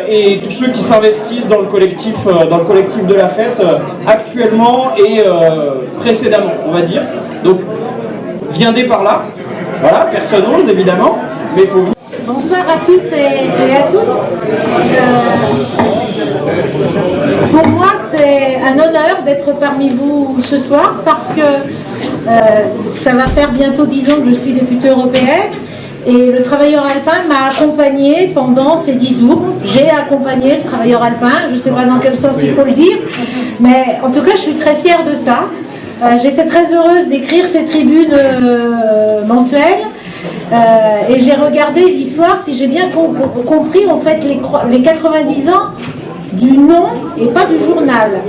Et tous ceux qui s'investissent dans le collectif de la fête, actuellement et précédemment, on va dire. Donc, viendez par là. Voilà, personne n'ose évidemment, mais il faut venir. Bonsoir à tous et à toutes. Pour moi, c'est un honneur d'être parmi vous ce soir parce que ça va faire bientôt 10 ans que je suis députée européenne et le travailleur alpin m'a accompagnée pendant ces 10 jours. J'ai accompagné le travailleur alpin, je ne sais pas dans quel sens il faut le dire, mais en tout cas, je suis très fière de ça. J'étais très heureuse d'écrire ces tribunes mensuelles. Et j'ai regardé l'histoire, si j'ai bien compris, en fait, les 90 ans du nom et pas du journal.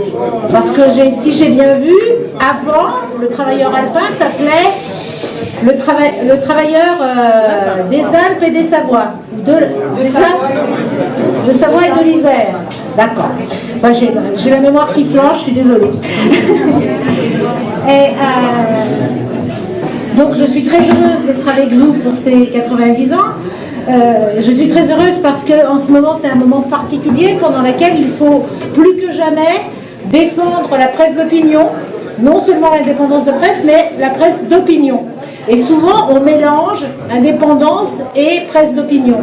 Parce que si j'ai bien vu, avant, le travailleur alpin s'appelait le travailleur des Alpes et des Savoies. De Savoie et de l'Isère. D'accord. Bah, j'ai la mémoire qui flanche, je suis désolée. Donc je suis très heureuse d'être avec vous pour ces 90 ans. Je suis très heureuse parce qu'en ce moment c'est un moment particulier pendant lequel il faut plus que jamais défendre la presse d'opinion, non seulement l'indépendance de presse, mais la presse d'opinion. Et souvent on mélange indépendance et presse d'opinion.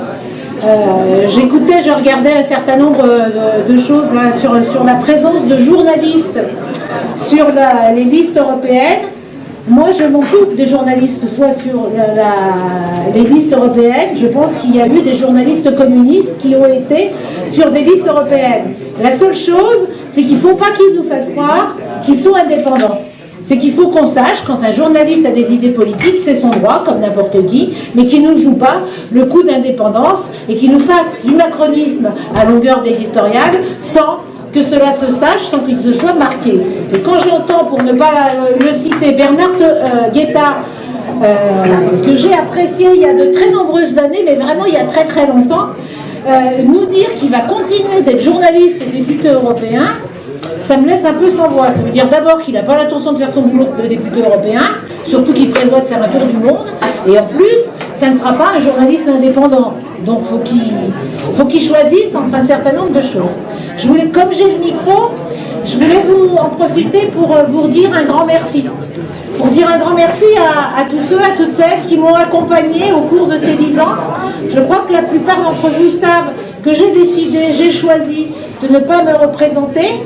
J'écoutais, je regardais un certain nombre de choses là, sur la présence de journalistes sur les listes européennes. Moi, je m'en fous des journalistes soit sur les listes européennes. Je pense qu'il y a eu des journalistes communistes qui ont été sur des listes européennes. La seule chose, c'est qu'il ne faut pas qu'ils nous fassent croire qu'ils sont indépendants. C'est qu'il faut qu'on sache, quand un journaliste a des idées politiques, c'est son droit, comme n'importe qui, mais qu'il ne joue pas le coup d'indépendance et qu'il nous fasse du macronisme à longueur d'éditorial sans que cela se sache, sans qu'il se soit marqué. Et quand j'entends, pour ne pas le citer, Bernard Guetta, que j'ai apprécié il y a de très nombreuses années, mais vraiment il y a très très longtemps, nous dire qu'il va continuer d'être journaliste et député européen, ça me laisse un peu sans voix. Ça veut dire d'abord qu'il n'a pas l'intention de faire son boulot de député européen, surtout qu'il prévoit de faire un tour du monde, et en plus, ça ne sera pas un journaliste indépendant. Donc faut qu'il choisisse entre un certain nombre de choses. Comme j'ai le micro, je voulais vous en profiter pour vous dire un grand merci. Pour dire un grand merci à tous ceux, à toutes celles qui m'ont accompagné au cours de ces 10 ans. Je crois que la plupart d'entre vous savent que j'ai décidé, j'ai choisi de ne pas me représenter.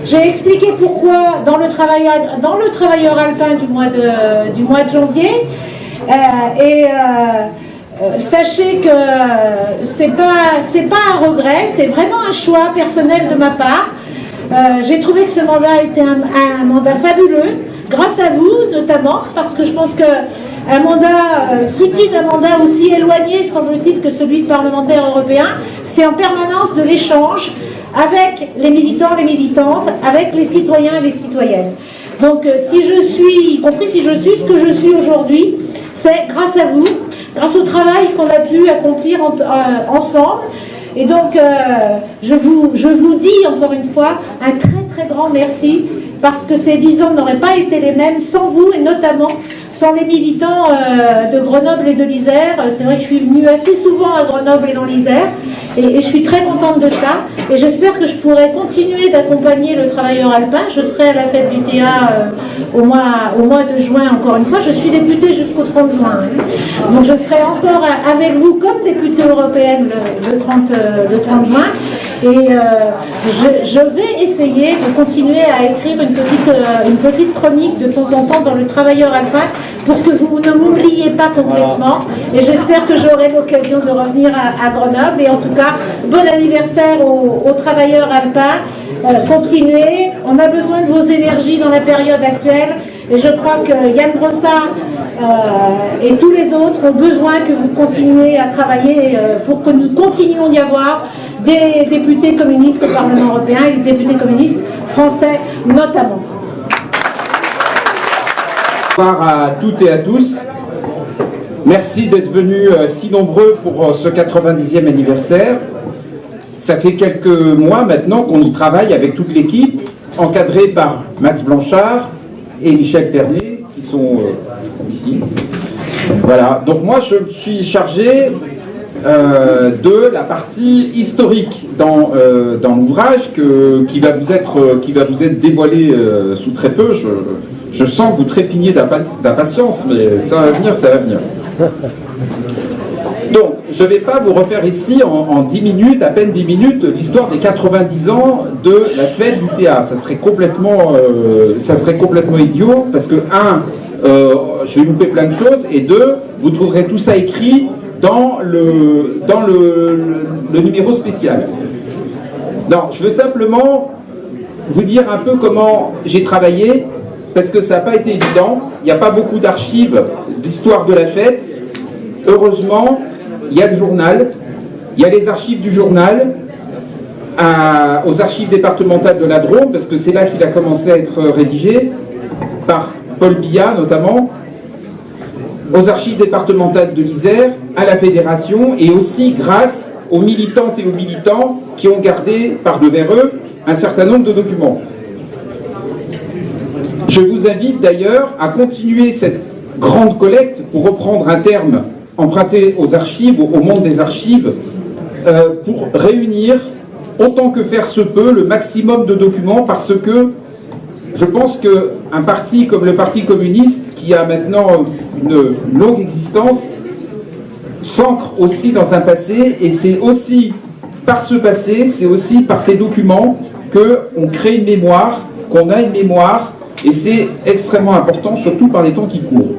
J'ai expliqué pourquoi dans le travailleur alpin du mois de janvier. Sachez que c'est pas un regret, c'est vraiment un choix personnel de ma part. J'ai trouvé que ce mandat était un mandat fabuleux, grâce à vous notamment, parce que je pense qu'un mandat, fut-il un mandat aussi éloigné, semble-t-il, que celui de parlementaire européen, c'est en permanence de l'échange avec les militants, les militantes, avec les citoyens et les citoyennes. Donc si je suis ce que je suis aujourd'hui, c'est grâce à vous, grâce au travail qu'on a pu accomplir ensemble. Et donc, je vous dis encore une fois un très très grand merci, parce que ces 10 ans n'auraient pas été les mêmes sans vous, et notamment sans les militants de Grenoble et de l'Isère. C'est vrai que je suis venue assez souvent à Grenoble et dans l'Isère, et je suis très contente de ça. Et j'espère que je pourrai continuer d'accompagner le travailleur alpin. Je serai à la fête du TA au mois de juin, encore une fois. Je suis députée jusqu'au 30 juin. Donc je serai encore avec vous comme députée européenne le 30 juin. Et je vais essayer de continuer à écrire une petite chronique de temps en temps dans le travailleur alpin pour que vous ne m'oubliez pas complètement. Et j'espère que j'aurai l'occasion de revenir à Grenoble. Et en tout cas, bon anniversaire aux travailleurs alpins. Continuez. On a besoin de vos énergies dans la période actuelle. Et je crois que Yann Brossard et tous les autres ont besoin que vous continuiez à travailler pour que nous continuions d'y avoir des députés communistes au Parlement européen et des députés communistes français notamment. Bonsoir à toutes et à tous. Merci d'être venus si nombreux pour ce 90e anniversaire. Ça fait quelques mois maintenant qu'on y travaille avec toute l'équipe, encadrée par Max Blanchard et Michel Ternet, qui sont ici. Voilà, donc moi je suis chargé de la partie historique dans l'ouvrage qui va vous être dévoilé sous très peu. Je sens que vous trépignez d'impatience, mais ça va venir, ça va venir. Donc, je ne vais pas vous refaire ici en 10 minutes, à peine 10 minutes, l'histoire des 90 ans de la fête du théâtre. Ça serait complètement idiot, parce que, je vais louper plein de choses, et deux, vous trouverez tout ça écrit dans le numéro spécial. Non, je veux simplement vous dire un peu comment j'ai travaillé, parce que ça n'a pas été évident. Il n'y a pas beaucoup d'archives d'histoire de la fête. Heureusement, il y a le journal, il y a les archives du journal, aux archives départementales de la Drôme, parce que c'est là qu'il a commencé à être rédigé, par Paul Biya notamment, aux archives départementales de l'Isère, à la Fédération, et aussi grâce aux militantes et aux militants qui ont gardé par devers eux un certain nombre de documents. Je vous invite d'ailleurs à continuer cette grande collecte, pour reprendre un terme emprunté aux archives, au monde des archives, pour réunir, autant que faire se peut, le maximum de documents, parce que je pense qu'un parti comme le Parti communiste, qui a maintenant une longue existence, s'ancre aussi dans un passé, et c'est aussi par ce passé, c'est aussi par ces documents qu'on crée une mémoire, qu'on a une mémoire, et c'est extrêmement important, surtout par les temps qui courent.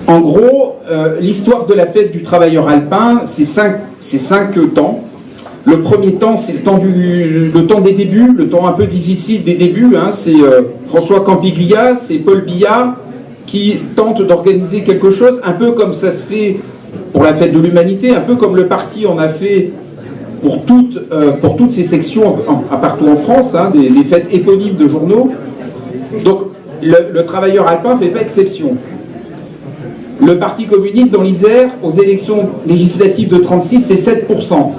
En gros, l'histoire de la fête du travailleur alpin, c'est cinq temps. Le premier temps, c'est le temps des débuts, le temps un peu difficile des débuts. C'est François Campiglia, c'est Paul Biya qui tente d'organiser quelque chose, un peu comme ça se fait pour la fête de l'humanité, un peu comme le parti en a fait pour toutes ces sections partout en France, des fêtes éponymes de journaux. Donc le travailleur alpin ne fait pas exception. Le Parti communiste dans l'Isère, aux élections législatives de 1936, c'est 7%.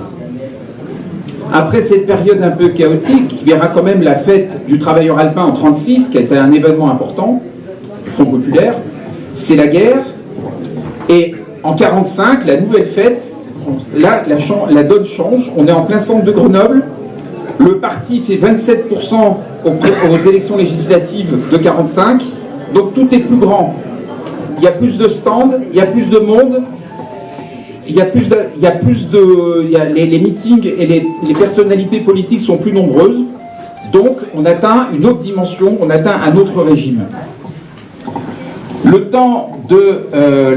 Après cette période un peu chaotique, qui verra quand même la fête du travailleur alpin en 1936, qui a été un événement important, du Front populaire, c'est la guerre. Et en 1945, la nouvelle fête, là, la donne change. On est en plein centre de Grenoble. Le parti fait 27% aux élections législatives de 1945. Donc tout est plus grand. Il y a plus de stands, il y a plus de monde, les meetings et les personnalités politiques sont plus nombreuses. Donc on atteint une autre dimension, on atteint un autre régime. Le temps de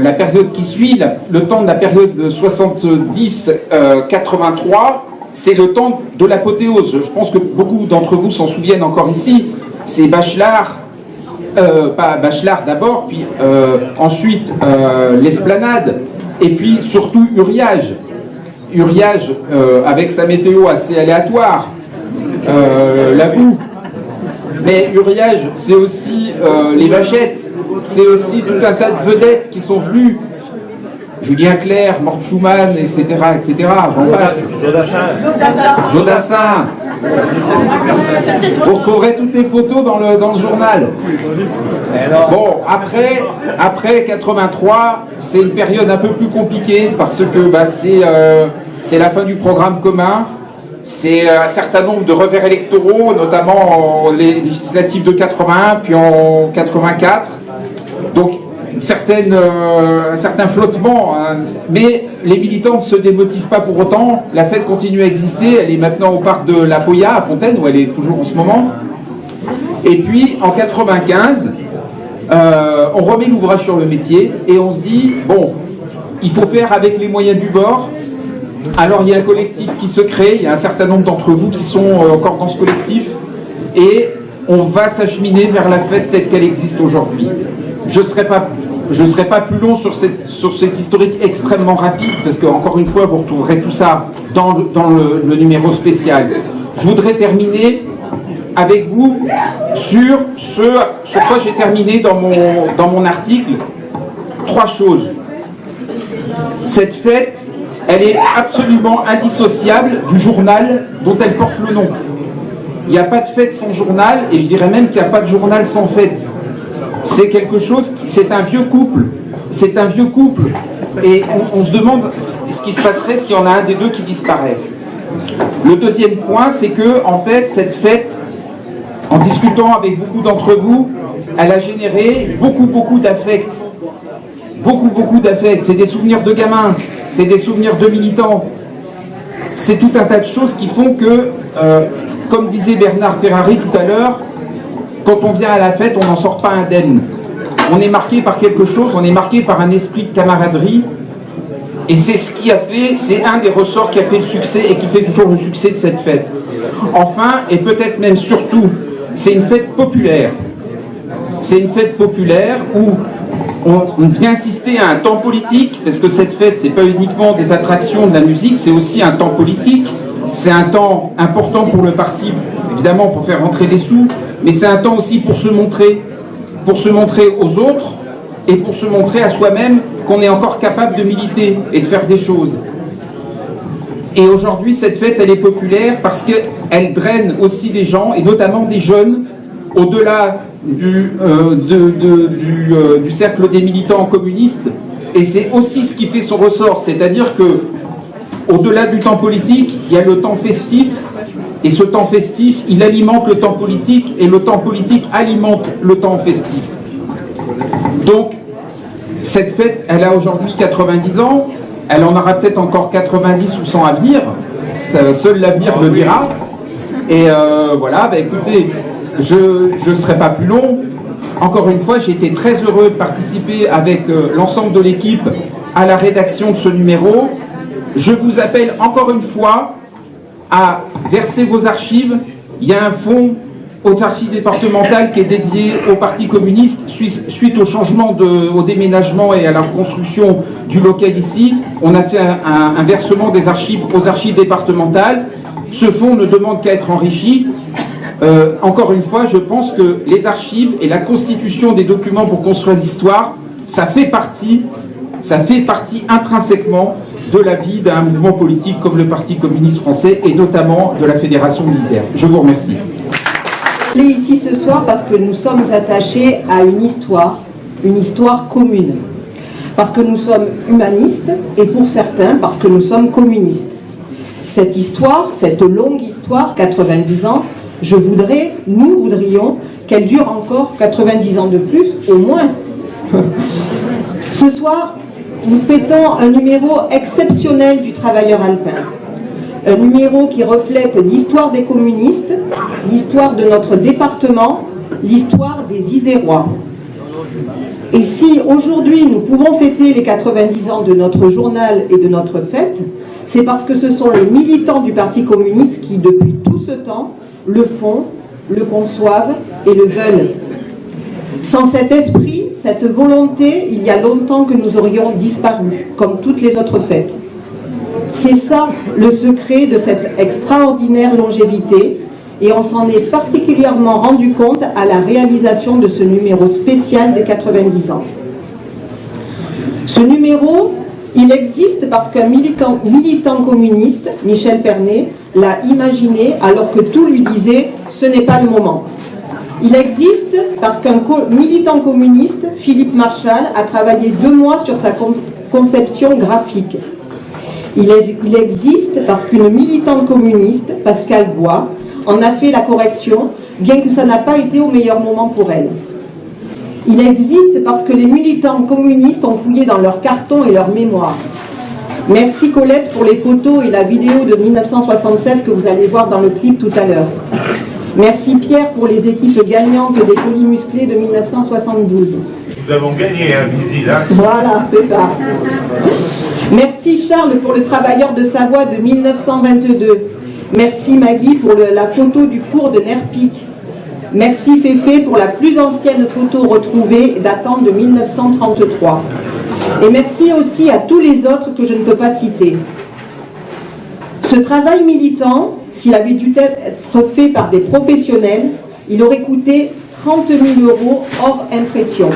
la période qui suit, le temps de la période de 70-83, c'est le temps de l'apothéose. Je pense que beaucoup d'entre vous s'en souviennent encore ici. C'est Bachelard, pas Bachelard d'abord, puis ensuite l'Esplanade, et puis surtout Uriage. Uriage avec sa météo assez aléatoire, la boue. Mais Uriage, c'est aussi les vachettes, c'est aussi tout un tas de vedettes qui sont venues. Julien Clerc, Mort Schumann, etc., etc. J'en passe. Jodassin. Vous retrouverez toutes les photos dans le journal. Bon, après 83, c'est une période un peu plus compliquée parce que c'est la fin du programme commun. C'est un certain nombre de revers électoraux, notamment les législatives de 81, puis en 84. Donc, un certain flottement, mais les militants ne se démotivent pas pour autant. La fête continue à exister. Elle est maintenant au parc de la Poya à Fontaine, où elle est toujours en ce moment. Et puis, en 95, on remet l'ouvrage sur le métier et on se dit, bon, il faut faire avec les moyens du bord. Alors il y a un collectif qui se crée, il y a un certain nombre d'entre vous qui sont encore dans ce collectif, et on va s'acheminer vers la fête telle qu'elle existe aujourd'hui. Je ne serai pas plus long sur cette historique extrêmement rapide, parce que encore une fois, vous retrouverez tout ça dans le numéro spécial. Je voudrais terminer avec vous sur quoi j'ai terminé dans mon article. 3 choses. Cette fête, elle est absolument indissociable du journal dont elle porte le nom. Il n'y a pas de fête sans journal, et je dirais même qu'il n'y a pas de journal sans fête. c'est quelque chose, c'est un vieux couple. C'est un vieux couple. Et on se demande ce qui se passerait s'il y en a un des deux qui disparaît. Le deuxième point, c'est que, en fait, cette fête, en discutant avec beaucoup d'entre vous, elle a généré beaucoup d'affects. Beaucoup d'affects. C'est des souvenirs de gamins, c'est des souvenirs de militants. C'est tout un tas de choses qui font que, comme disait Bernard Ferrari tout à l'heure, quand on vient à la fête, on n'en sort pas indemne. On est marqué par quelque chose, on est marqué par un esprit de camaraderie. Et c'est ce qui a fait, c'est un des ressorts qui a fait le succès et qui fait toujours le succès de cette fête. Enfin, et peut-être même surtout, c'est une fête populaire. C'est une fête populaire où on vient assister à un temps politique, parce que cette fête, c'est pas uniquement des attractions de la musique, c'est aussi un temps politique. C'est un temps important pour le parti, évidemment, pour faire rentrer des sous, mais c'est un temps aussi pour se montrer aux autres et pour se montrer à soi-même qu'on est encore capable de militer et de faire des choses. Et aujourd'hui, cette fête, elle est populaire parce qu'elle draine aussi des gens, et notamment des jeunes, au-delà du cercle des militants communistes. Et c'est aussi ce qui fait son ressort, c'est-à-dire que au-delà du temps politique, il y a le temps festif, et ce temps festif, il alimente le temps politique, et le temps politique alimente le temps festif. Donc, cette fête, elle a aujourd'hui 90 ans, elle en aura peut-être encore 90 ou 100 à venir, seul l'avenir le dira. Et voilà, écoutez, je ne serai pas plus long. Encore une fois, j'ai été très heureux de participer avec l'ensemble de l'équipe à la rédaction de ce numéro. Je vous appelle encore une fois à verser vos archives. Il y a un fonds aux archives départementales qui est dédié au Parti communiste suite au changement, au déménagement et à la reconstruction du local ici. On a fait un versement des archives aux archives départementales. Ce fonds ne demande qu'à être enrichi. Encore une fois, je pense que les archives et la constitution des documents pour construire l'histoire, ça fait partie intrinsèquement de la vie d'un mouvement politique comme le Parti communiste français et notamment de la Fédération de l'Isère. Je vous remercie. Je suis ici ce soir parce que nous sommes attachés à une histoire commune. Parce que nous sommes humanistes et pour certains parce que nous sommes communistes. Cette histoire, cette longue histoire, 90 ans, nous voudrions qu'elle dure encore 90 ans de plus, au moins. Ce soir, nous fêtons un numéro exceptionnel du Travailleur alpin. Un numéro qui reflète l'histoire des communistes, l'histoire de notre département, l'histoire des Isérois. Et si aujourd'hui nous pouvons fêter les 90 ans de notre journal et de notre fête, c'est parce que ce sont les militants du Parti communiste qui, depuis tout ce temps, le font, le conçoivent et le veulent. Sans cet esprit, cette volonté, il y a longtemps que nous aurions disparu, comme toutes les autres fêtes. C'est ça le secret de cette extraordinaire longévité, et on s'en est particulièrement rendu compte à la réalisation de ce numéro spécial des 90 ans. Ce numéro, il existe parce qu'un militant communiste, Michel Pernet, l'a imaginé alors que tout lui disait « ce n'est pas le moment ». Il existe parce qu'un militant communiste, Philippe Marchal, a travaillé 2 mois sur sa conception graphique. Il existe parce qu'une militante communiste, Pascale Bois, en a fait la correction, bien que ça n'a pas été au meilleur moment pour elle. Il existe parce que les militants communistes ont fouillé dans leurs cartons et leurs mémoires. Merci Colette pour les photos et la vidéo de 1976 que vous allez voir dans le clip tout à l'heure. Merci Pierre pour les équipes gagnantes des colis musclés de 1972. Nous avons gagné un visite, hein. Voilà, c'est ça. Merci Charles pour le Travailleur de Savoie de 1922. Merci Maggie pour la photo du four de Nerpic. Merci Féfé pour la plus ancienne photo retrouvée datant de 1933. Et merci aussi à tous les autres que je ne peux pas citer. Ce travail militant, s'il avait dû être fait par des professionnels, il aurait coûté 30 000 € hors impression.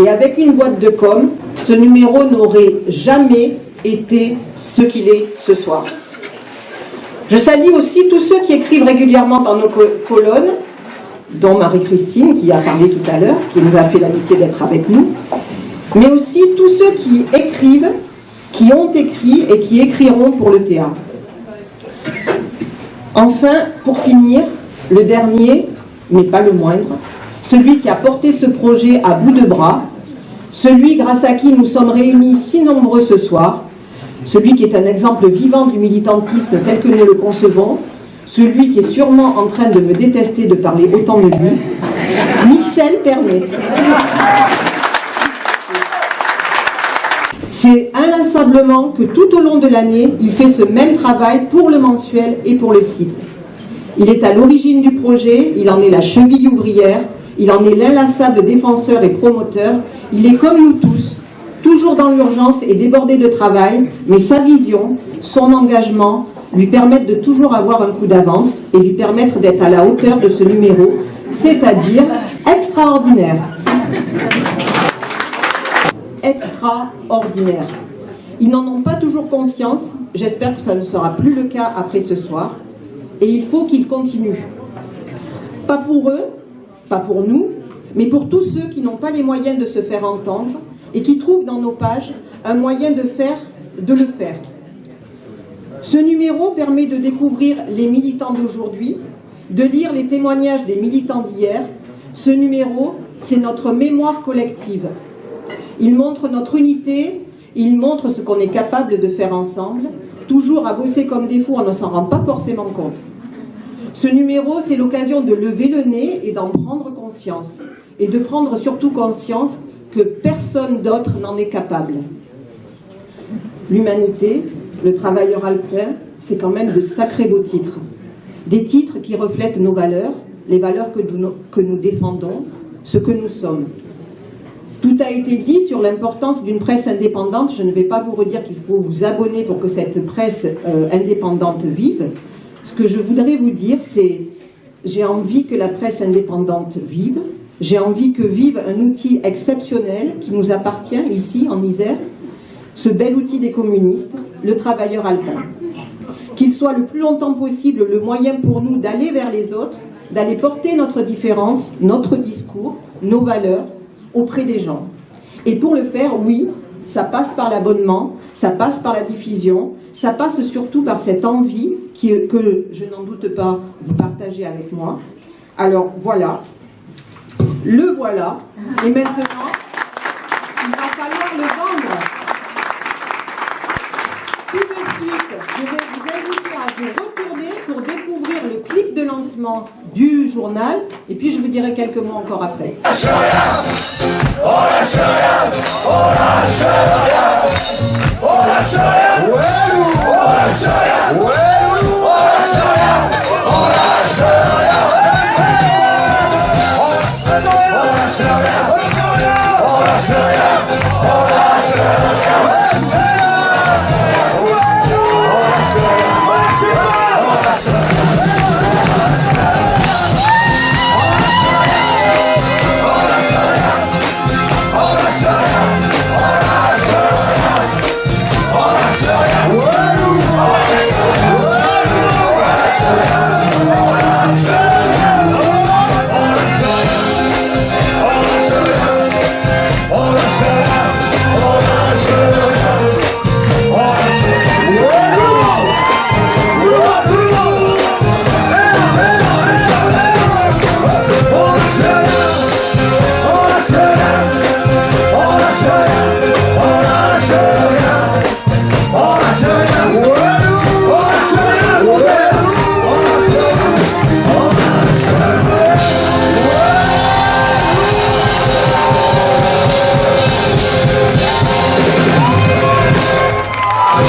Et avec une boîte de com, ce numéro n'aurait jamais été ce qu'il est ce soir. Je salue aussi tous ceux qui écrivent régulièrement dans nos colonnes. dont Marie-Christine qui a parlé tout à l'heure, qui nous a fait l'amitié d'être avec nous, mais aussi tous ceux qui écrivent, qui ont écrit et qui écriront pour le théâtre. Enfin, pour finir, le dernier, mais pas le moindre, celui qui a porté ce projet à bout de bras, celui grâce à qui nous sommes réunis si nombreux ce soir, celui qui est un exemple vivant du militantisme tel que nous le concevons, celui qui est sûrement en train de me détester de parler autant de lui, Michel Pernet. C'est inlassablement que tout au long de l'année, il fait ce même travail pour le mensuel et pour le site. Il est à l'origine du projet, il en est la cheville ouvrière, il en est l'inlassable défenseur et promoteur, il est comme nous tous, toujours dans l'urgence et débordé de travail, mais sa vision, son engagement lui permettent de toujours avoir un coup d'avance et lui permettre d'être à la hauteur de ce numéro, c'est-à-dire extraordinaire. Extraordinaire. Ils n'en ont pas toujours conscience, j'espère que ça ne sera plus le cas après ce soir, et il faut qu'ils continuent. Pas pour eux, pas pour nous, mais pour tous ceux qui n'ont pas les moyens de se faire entendre et qui trouvent dans nos pages un moyen de le faire. Ce numéro permet de découvrir les militants d'aujourd'hui, de lire les témoignages des militants d'hier. Ce numéro, c'est notre mémoire collective. Il montre notre unité, il montre ce qu'on est capable de faire ensemble, toujours à bosser comme des fous, on ne s'en rend pas forcément compte. Ce numéro, c'est l'occasion de lever le nez et d'en prendre conscience. Et de prendre surtout conscience que personne d'autre n'en est capable. L'humanité, le travailleur alpin, c'est quand même de sacrés beaux titres. Des titres qui reflètent nos valeurs, les valeurs que nous défendons, ce que nous sommes. Tout a été dit sur l'importance d'une presse indépendante. Je ne vais pas vous redire qu'il faut vous abonner pour que cette presse indépendante vive. Ce que je voudrais vous dire, c'est j'ai envie que la presse indépendante vive. J'ai envie que vive un outil exceptionnel qui nous appartient ici, en Isère, ce bel outil des communistes, le travailleur alpin. Qu'il soit le plus longtemps possible le moyen pour nous d'aller vers les autres, d'aller porter notre différence, notre discours, nos valeurs auprès des gens. Et pour le faire, oui, ça passe par l'abonnement, ça passe par la diffusion, ça passe surtout par cette envie que je n'en doute pas, vous partagez avec moi. Alors voilà. Le voilà, et maintenant, il va falloir le vendre. Tout de suite, je vais vous inviter à vous retourner pour découvrir le clip de lancement du journal, et puis je vous dirai quelques mots encore après.